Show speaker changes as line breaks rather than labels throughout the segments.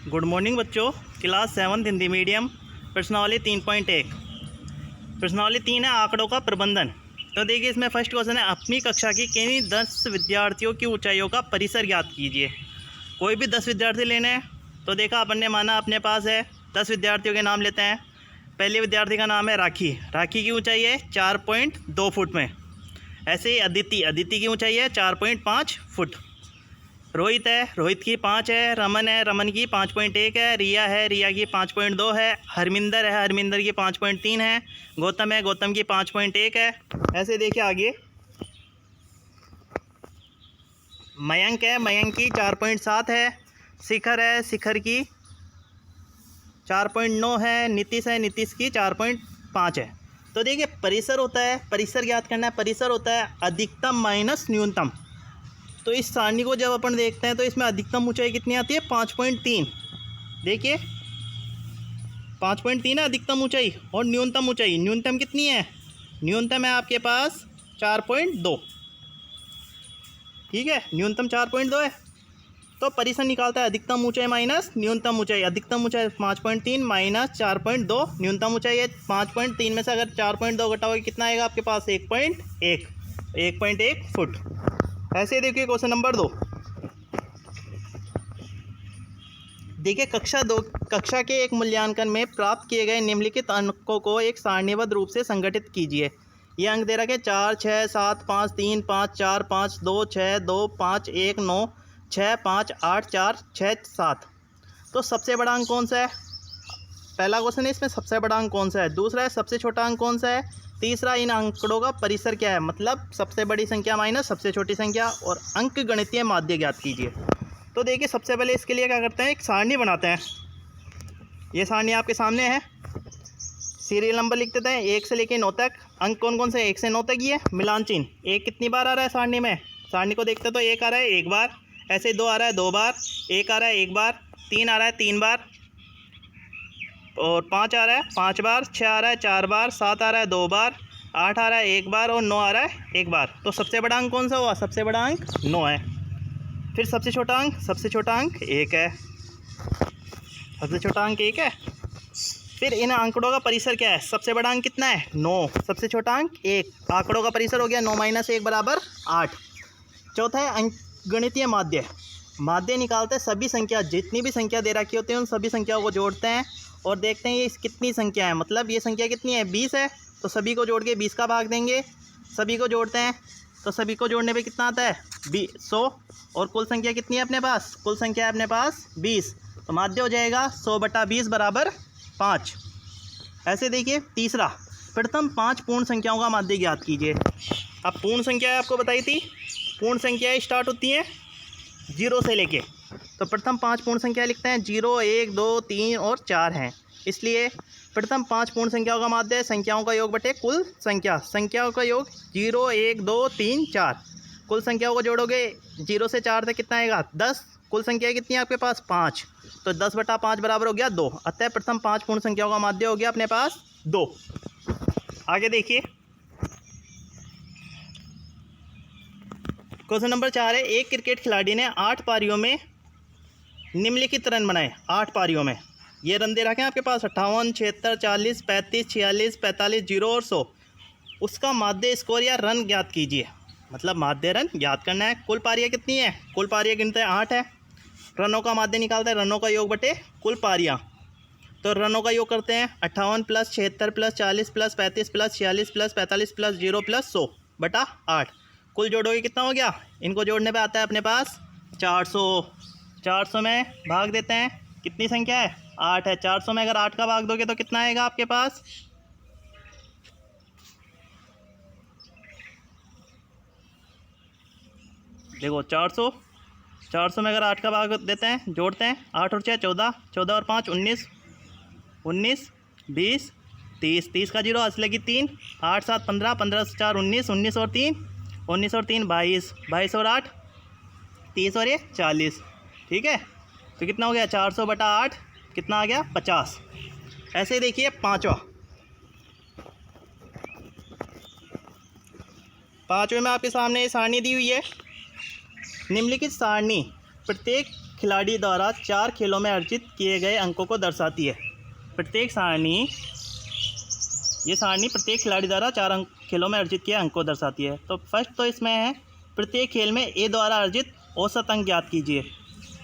Good morning बच्चों। Class 7 Hindi medium प्रश्नावली 3.1। प्रश्नावली 3 है आंकड़ों का प्रबंधन। तो देखिए इसमें फर्स्ट क्वेश्चन है, अपनी कक्षा की किन्हीं 10 विद्यार्थियों की ऊंचाइयों का परिसर ज्ञात कीजिए। कोई भी 10 विद्यार्थी लेने हैं। तो देखा अपन ने, माना अपने पास है 10 विद्यार्थियों के नाम लेते हैं। पहले विद्यार्थी का नाम है राखी। राखी की ऊँचाई है 4.2 फुट में। ऐसे ही अदिति की ऊँचाई है 4.5 फुट। रोहित है, रोहित की 5 है। रमन है, रमन की 5.1 है। रिया है, रिया की 5.2 है। हरमिंदर है, हरमिंदर की 5.3 है। गौतम है, गौतम की 5.1 है। ऐसे देखिए आगे मयंक है, मयंक की 4.7 है। शिखर है, शिखर की 4.9 है। नीतीश है, नीतीश की 4.5 है। तो देखिए परिसर होता है, परिसर ज्ञात करना है। परिसर होता है अधिकतम माइनस न्यूनतम। तो इस सारणी को जब अपन देखते हैं तो इसमें अधिकतम ऊंचाई कितनी आती है? 5.3। देखिए 5.3 है अधिकतम ऊंचाई। और न्यूनतम ऊंचाई, न्यूनतम कितनी है? न्यूनतम है आपके पास 4.2। ठीक है, न्यूनतम 4.2 है। तो परिसर निकालता है अधिकतम ऊंचाई माइनस न्यूनतम ऊंचाई। अधिकतम ऊंचाई 5.3 माइनस 4.2। न्यूनतम ऊंचाई है 5.3 में से अगर 4.2 घटाओगे कितना आएगा आपके पास? 1.1 फुट। ऐसे देखिए क्वेश्चन नंबर 2। देखिए कक्षा के एक मूल्यांकन में प्राप्त किए गए निम्नलिखित अंकों को एक सारणीबद्ध रूप से संगठित कीजिए। ये अंक दे रखे हैं 4, 6, 7, 5, 3, 5, 4, 5, 2, 6, 2, 5, 1, 9, 6, 5, 8, 4, 6, 7। तो सबसे बड़ा अंक कौन सा है? पहला क्वेश्चन है इसमें सबसे बड़ा अंक कौन सा है। दूसरा है सबसे छोटा अंक कौन सा है। तीसरा इन आंकड़ों का परिसर क्या है, मतलब सबसे बड़ी संख्या माइनस सबसे छोटी संख्या। और अंक गणितीय माध्य ज्ञात कीजिए। तो देखिए सबसे पहले इसके लिए क्या करते हैं, एक सारणी बनाते हैं। ये सारणी आपके सामने है। सीरियल नंबर लिख देते हैं 1 से लेकर 9 तक। अंक कौन कौन से? 1 से 9 तक ही है। मिलान चिन्ह 1 कितनी बार आ रहा है सारणी में? सारणी को देखते तो 1 आ रहा है 1 बार, ऐसे 2 आ रहा है 2 बार, 1 आ रहा है 1 बार, 3 आ रहा है 3 बार, और 5 आ रहा है 5 बार, 6 आ रहा है 4 बार, 7 आ रहा है 2 बार, 8 आ रहा है 1 बार, और 9 आ रहा है 1 बार। तो सबसे बड़ा अंक कौन सा हुआ? सबसे बड़ा अंक 9 है। फिर सबसे छोटा अंक 1 है। सबसे छोटा अंक 1 है। फिर इन आंकड़ों का परिसर क्या है? सबसे बड़ा अंक कितना है? 9। सबसे छोटा अंक 1। आंकड़ों का परिसर हो गया 9 - 1 बराबर 8। चौथा है अंक गणितीय माध्य। माध्य निकालते हैं सभी संख्या, जितनी भी संख्या दे रखी होती है उन सभी संख्याओं को जोड़ते हैं और देखते हैं ये कितनी संख्या है। मतलब ये संख्या कितनी है? 20 है। तो सभी को जोड़ के 20 का भाग देंगे। सभी को जोड़ते हैं तो सभी को जोड़ने पे कितना आता है? 100। और कुल संख्या कितनी है अपने पास? कुल संख्या है अपने पास 20। तो माध्य हो जाएगा 100/20 बराबर 5। ऐसे देखिए तीसरा, प्रथम 5 पूर्ण संख्याओं का माध्य ज्ञात कीजिए। अब पूर्ण संख्या आपको बताई थी, पूर्ण संख्याएँ स्टार्ट होती हैं 0 से लेके। तो प्रथम 5 पूर्ण संख्या लिखते हैं। 0, 1, 2, 3 और 4 हैं। इसलिए प्रथम 5 पूर्ण संख्याओं का माध्य है संख्याओं का योग बटे कुल संख्या। संख्याओं का योग 0, 1, 2, 3, 4। कुल संख्याओं को जोड़ोगे 0 से 4 तक कितना आएगा? 10। कुल संख्या कितनी है आपके पास? 5। तो 10/5 बराबर हो गया 2। अतः प्रथम 5 पूर्ण संख्याओं का माध्य हो गया अपने पास 2। आगे देखिए क्वेश्चन नंबर 4 है, एक क्रिकेट खिलाड़ी ने 8 पारियों में निम्नलिखित रन बनाए। 8 पारियों में ये रन दे रखे हैं आपके पास 58, 76, 40, 35, 46, 45, 0 और 100। उसका माध्य स्कोर या रन ज्ञात कीजिए। मतलब माध्य रन ज्ञात करना है। कुल पारियाँ कितनी है? कुल पारियाँ गिनते हैं 8 है। रनों का माध्य निकालते हैं रनों का योग बटे कुल पारियाँ। तो रनों का योग करते हैं 58 + 76 + 40 + 35 + 46 + 45 + 0 + 100/8। कुल जोड़ोगे कितना हो गया? इनको जोड़ने पे आता है अपने पास 400। 400 में भाग देते हैं, कितनी संख्या है? 8 है। 400 में अगर 8 का भाग दोगे तो कितना आएगा आपके पास? देखो 400 में अगर 8 का भाग देते हैं, जोड़ते हैं 8 और 6 14, 14 और 5 19, 19, 20, 30, 30 का 0 हाथ लगी 3, 8 7 15, 15 से 4 19, 19 और 3 22, 22 और 8 30 और 1 40। ठीक है, तो कितना हो गया? 400/8 कितना आ गया? 50। ऐसे ही देखिए पाँचवें में आपके सामने ये सारणी दी हुई है। निम्नलिखित सारणी प्रत्येक खिलाड़ी द्वारा 4 खेलों में अर्जित किए गए अंकों को दर्शाती है। प्रत्येक सारणी ये सारणी प्रत्येक खिलाड़ी द्वारा 4 खेलों में अर्जित किए अंकों को दर्शाती है। तो फर्स्ट तो इसमें है प्रत्येक खेल में ए द्वारा अर्जित औसत अंक ज्ञात कीजिए।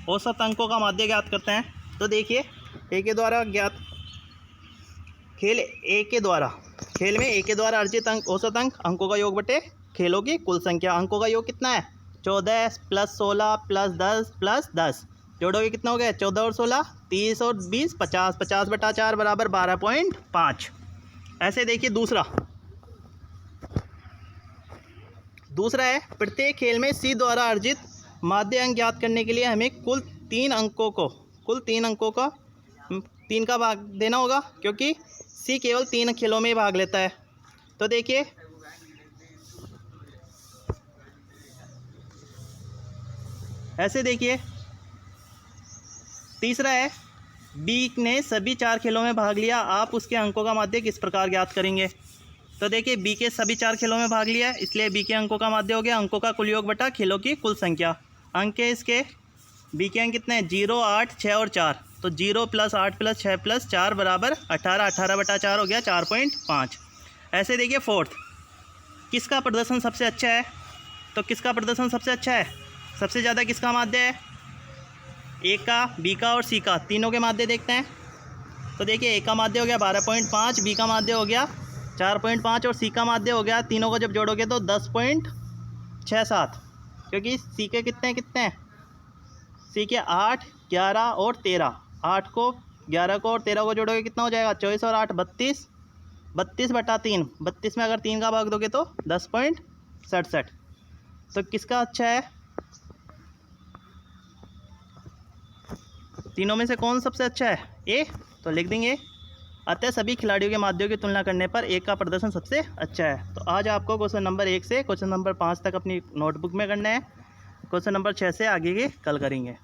औसत अंकों का माध्य ज्ञात करते हैं। तो देखिए ए के द्वारा ज्ञात खेल में ए के द्वारा अर्जित अंक औसत अंकों का योग बटे खेलों की कुल संख्या। अंकों का योग कितना है? 14 + 16 + 10 + 10 जोड़ोगे कितना हो गया? 14 और 16 30 और 20 50 50 बटा 4 बराबर 12.5। ऐसे देखिए दूसरा है प्रत्येक खेल में सी द्वारा अर्जित माध्य अंक ज्ञात करने के लिए हमें कुल 3 अंकों का 3 का भाग देना होगा, क्योंकि सी केवल 3 खेलों में भाग लेता है। तो देखिए ऐसे देखिए तीसरा है बी ने सभी 4 खेलों में भाग लिया, आप उसके अंकों का माध्य किस प्रकार ज्ञात करेंगे? तो देखिए बी के सभी 4 खेलों में भाग लिया है, इसलिए बी के अंकों का माध्य हो गया अंकों का कुल योग बटा खेलों की कुल संख्या। अंक है इसके बी के अंक कितने हैं? 0 8 6 और 4। तो 0 + 8 + 6 + 4 बराबर 18 18 बटा 4 हो गया 4.5। ऐसे देखिए फोर्थ किसका प्रदर्शन सबसे अच्छा है? तो किसका प्रदर्शन सबसे अच्छा है? सबसे ज़्यादा किसका माध्य है? ए का, बी का और सी का, तीनों के माध्य देखते हैं। तो देखिए ए का माध्य हो गया 12.5, बी का माध्य हो गया 4.5 और सी का माध्य हो गया, तीनों को जब जोड़ोगे तो 10.67, क्योंकि सी के कितने हैं? सी के 8 11 और 13, 8 को 11 को और 13 को जोड़ोगे कितना हो जाएगा? 24 और 8 32, 32 बटा 3, 32 में अगर 3 का भाग दोगे तो 10.67। तो किसका अच्छा है? तीनों में से कौन सबसे अच्छा है? ए। तो लिख देंगे अतः सभी खिलाड़ियों के माध्यों की तुलना करने पर एक का प्रदर्शन सबसे अच्छा है। तो आज आपको क्वेश्चन नंबर 1 से क्वेश्चन नंबर 5 तक अपनी नोटबुक में करना है। क्वेश्चन नंबर 6 से आगे के कल करेंगे।